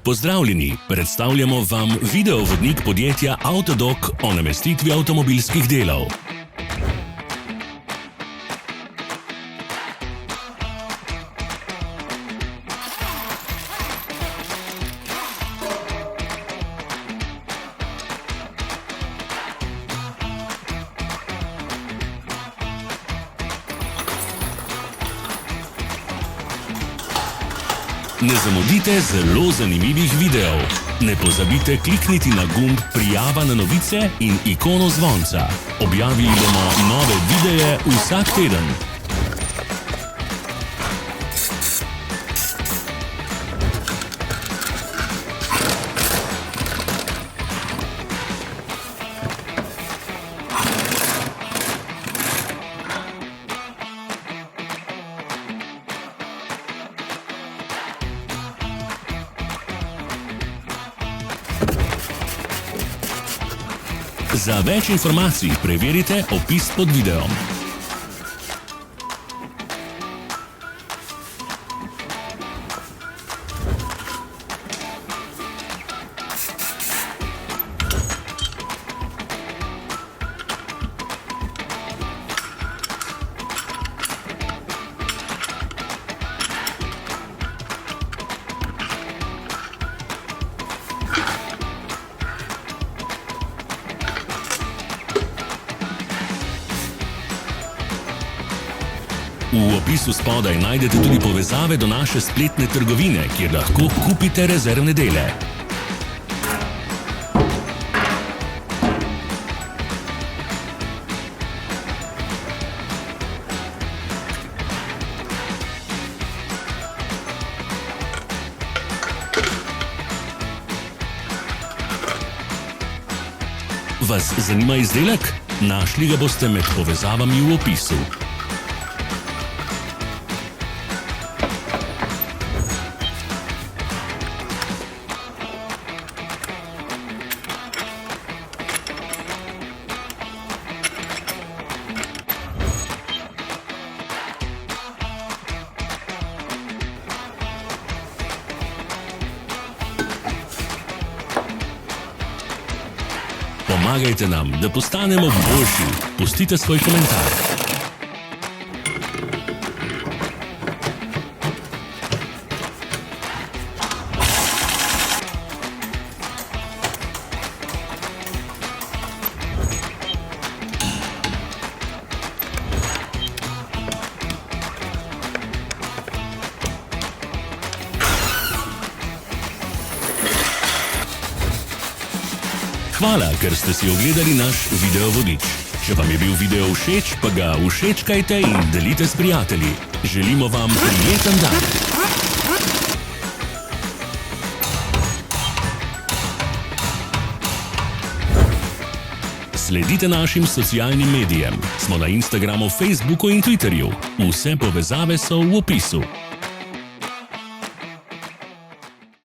Pozdravljeni, predstavljamo vam videovodnik podjetja Avtodok o namestitvi avtomobilskih delov. Ne zamudite zelo zanimivih videov. Ne pozabite klikniti na gumb Prijava na novice in ikono zvonca. Objavili bomo nove videe vsak teden. Za več informacij preverite opis pod videom. V opisu spodaj najdete tudi povezave do naše spletne trgovine, kjer lahko kupite rezervne dele. Vas zanima izdelek? Našli ga boste med povezavami v opisu. Pomagajte nam, da postanemo boljši. Pustite svoj komentar. Hvala, ker ste si ogledali naš videovodič. Če vam je bil video všeč, pa ga všečkajte in delite s prijatelji. Želimo vam prijeten dan. Sledite našim socialnim medijem. Smo na Instagramu, Facebooku in Twitterju. Vse povezave so v opisu.